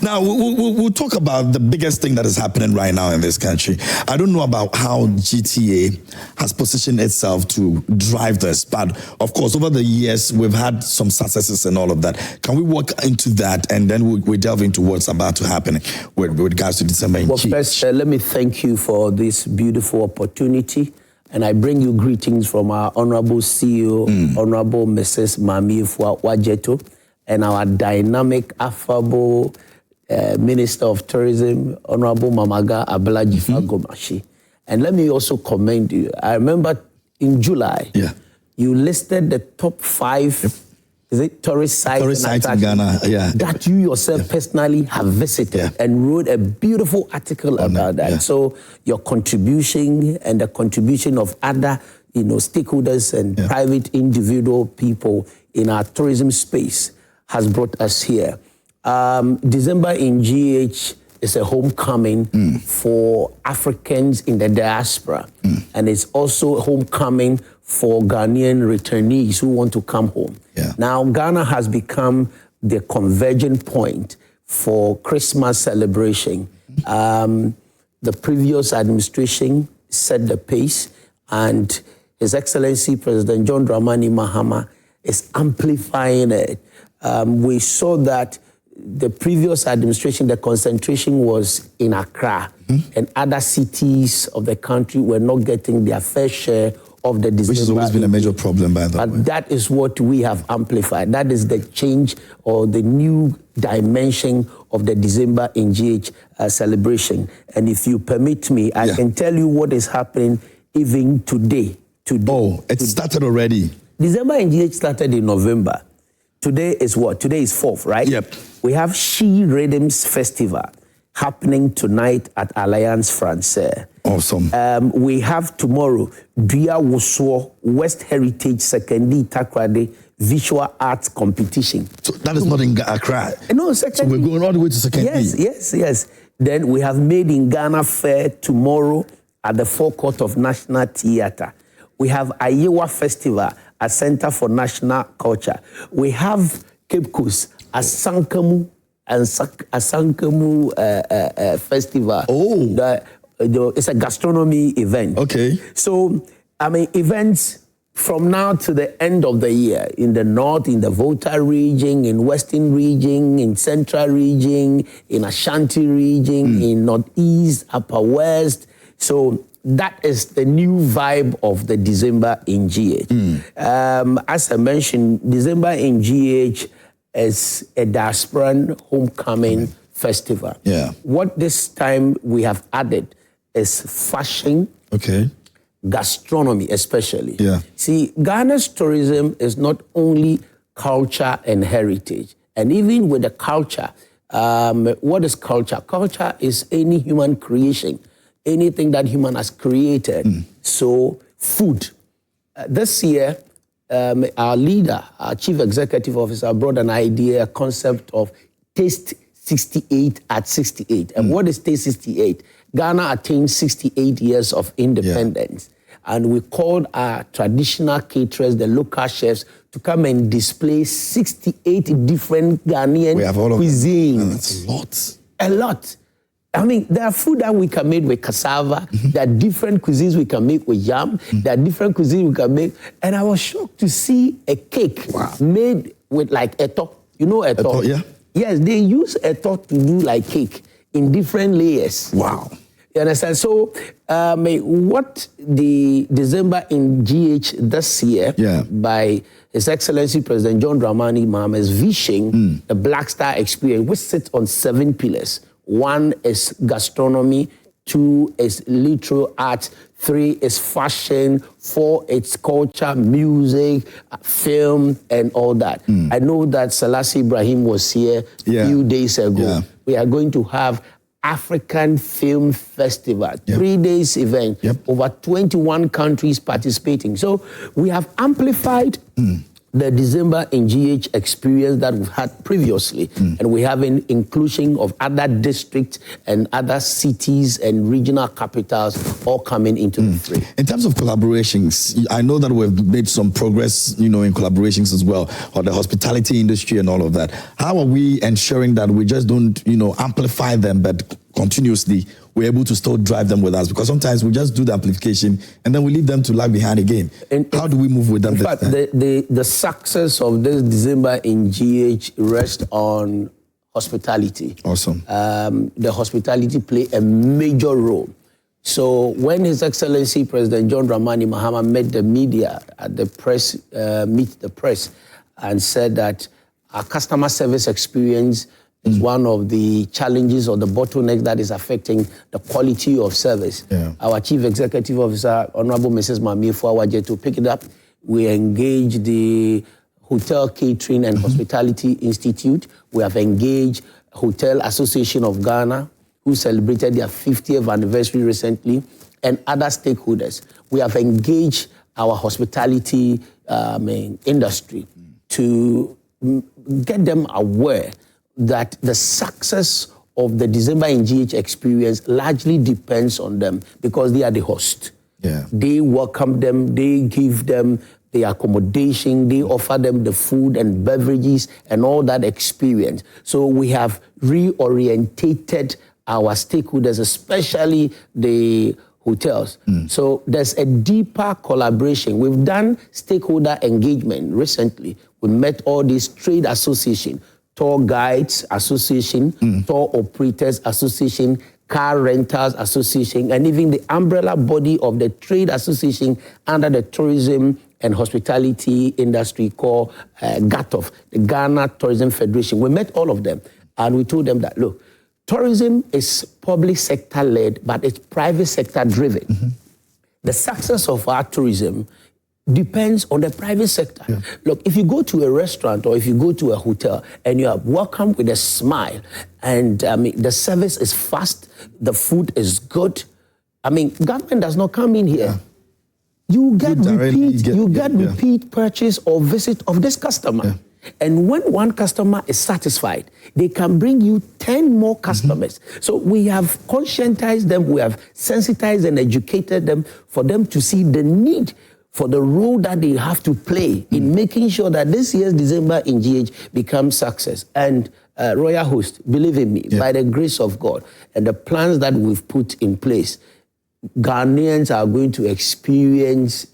Now, we'll talk about the biggest thing that is happening right now in this country. I don't know about how GTA has positioned itself to drive this, but of course, over the years, we've had some successes and all of that. Can we walk into that and then we delve into what's about to happen with regards to December in GH? Well, first, let me thank you for this beautiful opportunity. And I bring you greetings from our Honorable CEO, Honorable Mrs. Mami Fua Wajeto, and our dynamic, affable Minister of Tourism, Honorable Mamaga Abelajifa Gomashi. And let me also commend you. I remember in July, you listed the top 5 tourist sites in Ghana, that you yourself personally have visited and wrote a beautiful article about that. So your contribution and the contribution of other stakeholders and private individual people in our tourism space has brought us here. December in GH is a homecoming for Africans in the diaspora. And it's also a homecoming for Ghanaian returnees who want to come home. Now, Ghana has become the converging point for Christmas celebration. The previous administration set the pace, and His Excellency President John Dramani Mahama is amplifying it. We saw that the previous administration, the concentration was in Accra, and other cities of the country were not getting their fair share of the December. Which has always been a major problem, by the way. But that is what we have amplified. That is the change or the new dimension of the December in GH celebration. And if you permit me, I can tell you what is happening even today. Oh, it started already. December in GH started in November. Today is what? Today is 4th, right? Yep. We have She Rhythms Festival happening tonight at Alliance Francaise. Awesome. We have tomorrow Dia Woswo West Heritage Sekendi Takrade Visual Arts Competition. So that is not in Accra. No, Sekendi. So we're going all the way to Sekendi. Yes. Then we have Made in Ghana Fair tomorrow at the forecourt of National Theatre. We have Ayewa Festival at Center for National Culture. We have Cape Coast Asankamu Festival. It's a gastronomy event. Okay. So, events from now to the end of the year in the north, in the Volta region, in Western region, in Central region, in Ashanti region, in Northeast, Upper West. So that is the new vibe of the December in GH. As I mentioned, December in GH is a diasporan homecoming festival. What this time we have added is fashion, gastronomy especially. See, Ghana's tourism is not only culture and heritage. And even with the culture, what is culture? Culture is any human creation, anything that human has created. So food. This year, our leader, our chief executive officer, brought an idea, a concept of Taste 68 at 68. And what is Taste 68? Ghana attained 68 years of independence. And we called our traditional caterers, the local chefs, to come and display 68 different Ghanaian cuisines. That's a lot. A lot. There are food that we can make with cassava. There are different cuisines we can make with yam. There are different cuisines we can make. And I was shocked to see a cake made with like eto. You know eto? Yes, they use eto to do like cake in different layers. Wow. You understand? So what the December in GH this year by His Excellency President John Dramani Mahama's vision, the Black Star Experience, which sits on 7 pillars. 1 is gastronomy, 2 is literal art, 3 is fashion, 4 is culture, music, film, and all that. I know that Selassie Ibrahim was here a few days ago. We are going to have African Film Festival, 3 days event, over 21 countries participating. So we have amplified the December in GH experience that we've had previously, and we have an inclusion of other districts and other cities and regional capitals all coming into the fray. In terms of collaborations, I know that we've made some progress, in collaborations as well, or the hospitality industry and all of that. How are we ensuring that we just don't, amplify them, but continuously we're able to still drive them with us? Because sometimes we just do the amplification and then we leave them to lag behind again. How do we move with them? In fact, the success of this December in GH rests on hospitality. Awesome. The hospitality play a major role. So when His Excellency President John Dramani Mahama met the media at the press, meet the press, and said that our customer service experience is one of the challenges or the bottlenecks that is affecting the quality of service. Yeah. Our Chief Executive Officer, Honorable Mrs. Mami Fuawaje, to pick it up, we engaged the Hotel Catering and Hospitality Institute. We have engaged Hotel Association of Ghana, who celebrated their 50th anniversary recently, and other stakeholders. We have engaged our hospitality industry to get them aware that the success of the December in GH experience largely depends on them because they are the host. Yeah. They welcome them, they give them the accommodation, they offer them the food and beverages and all that experience. So we have reorientated our stakeholders, especially the hotels. So there's a deeper collaboration. We've done stakeholder engagement recently. We met all these trade associations, Tour Guides Association, Tour Operators Association, Car Renters Association, and even the umbrella body of the trade association under the tourism and hospitality industry called GATOF, the Ghana Tourism Federation. We met all of them and we told them that, look, tourism is public sector led, but it's private sector driven. The success of our tourism depends on the private sector. Yeah. Look, if you go to a restaurant or if you go to a hotel and you are welcomed with a smile and the service is fast, the food is good, government does not come in here. Yeah. You get repeat purchase or visit of this customer. Yeah. And when one customer is satisfied, they can bring you 10 more customers. So we have conscientized them, we have sensitized and educated them for them to see the need for the role that they have to play in making sure that this year's December in GH becomes success. And Royal Host, believe in me, by the grace of God and the plans that we've put in place, Ghanaians are going to experience,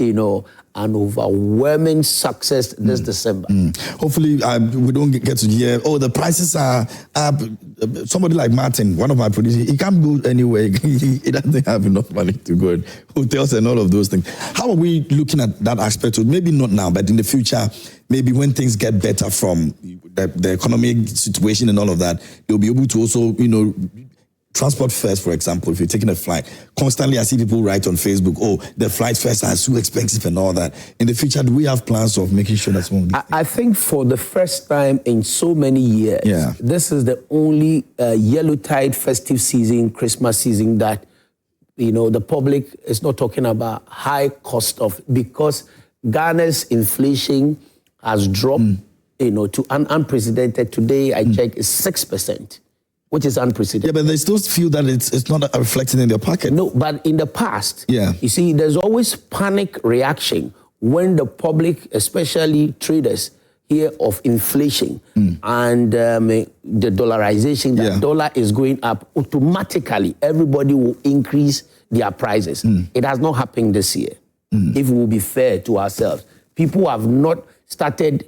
an overwhelming success this December. Hopefully, we don't get to hear, the prices are up. Somebody like Martin, one of my producers, he can't go anywhere. He doesn't have enough money to go in hotels and all of those things. How are we looking at that aspect? Maybe not now, but in the future, maybe when things get better from the economic situation and all of that, you'll be able to also, transport fares, for example, if you're taking a flight, constantly I see people write on Facebook, the flight fares are so expensive and all that. In the future, do we have plans of making sure that's one? I think for the first time in so many years, this is the only Yellowtide festive season, Christmas season that, the public is not talking about high cost of, because Ghana's inflation has dropped, to an unprecedented, today I check, is 6%. Which is unprecedented. Yeah, but they still feel that it's not reflecting in their pocket. No, but in the past, you see, there's always panic reaction when the public, especially traders, hear of inflation and the dollarization, the dollar is going up. Automatically, everybody will increase their prices. It has not happened this year. If we will be fair to ourselves, people have not started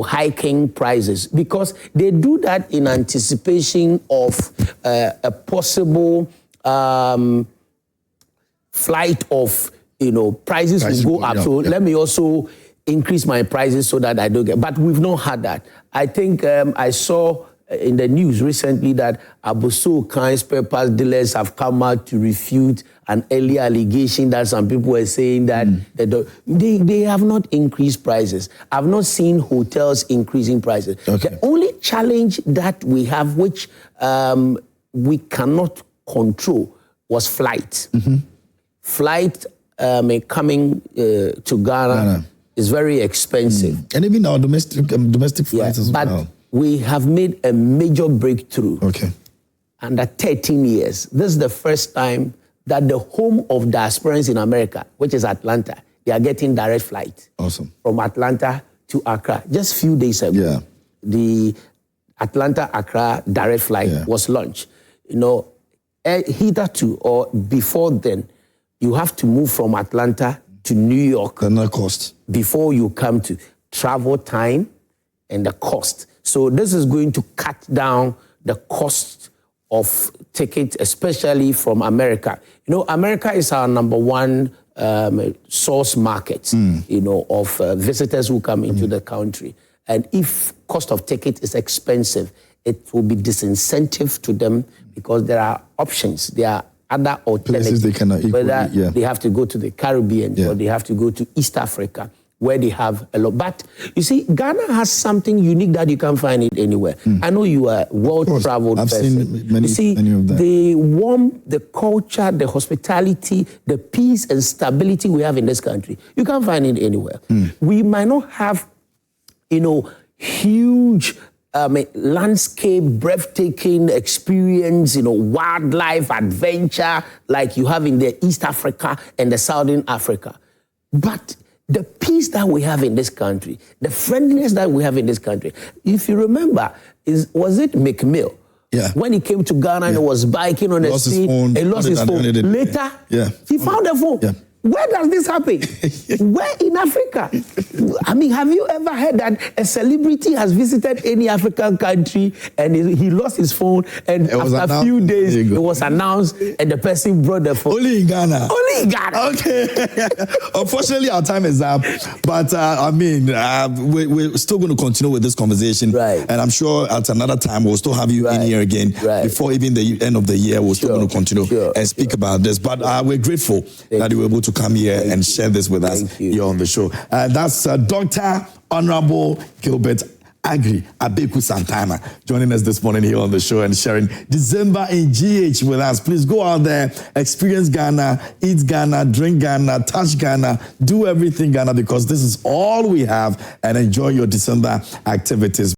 hiking prices because they do that in anticipation of a possible flight of, prices will go up. So let me also increase my prices so that I don't get, but we've not had that. I think I saw in the news recently that Aboso Khan's spare parts dealers have come out to refute an earlier allegation that some people were saying that they have not increased prices. I've not seen hotels increasing prices. Okay. The only challenge that we have, which we cannot control, was flight. Flight coming to Ghana It's very expensive. And even our domestic flights as but well. we have made a major breakthrough. Okay. Under 13 years, this is the first time that the home of diasporans in America, which is Atlanta, they are getting direct flight. Awesome. From Atlanta to Accra. Just a few days ago, Yeah. the Atlanta-Accra direct flight was launched. You know, hitherto or before then, you have to move from Atlanta to New York. The cost. Before you come to travel time and the cost. So this is going to cut down the cost of tickets, especially from America. You know, America is our number one source market, you know, of visitors who come into the country. And if cost of ticket is expensive, it will be disincentive to them because there are options. There are other alternatives. Places they cannot equally, They have to go to the Caribbean or they have to go to East Africa, where they have a lot. But you see, Ghana has something unique that you can't find it anywhere. I know you are a well-traveled person. I've seen many of them. The warmth, the culture, the hospitality, the peace and stability we have in this country, you can't find it anywhere. We might not have, you know, huge landscape, breathtaking experience, you know, wildlife, adventure, like you have in the East Africa and the Southern Africa. But the peace that we have in this country, the friendliness that we have in this country, if you remember, was it McMill? Yeah. When he came to Ghana and was biking on the street, he lost his phone. Later, he found the phone. Yeah. Where does this happen? Where in Africa? I mean, have you ever heard that a celebrity has visited any African country and he lost his phone and after a few days it was announced and the person brought the phone? Only in Ghana. Only in Ghana. Okay. Unfortunately, our time is up. But I mean, we're still going to continue with this conversation. Right. And I'm sure at another time we'll still have you in here again. Right. Before even the end of the year, we're still going to continue and speak about this. But we're grateful that you were able to come here and share this with us here on the show. That's Dr. Honorable Gilbert Agri Abeku Santana joining us this morning here on the show and sharing December in GH with us. Please go out there, experience Ghana, eat Ghana, drink Ghana, touch Ghana, do everything Ghana, because this is all we have, and enjoy your December activities.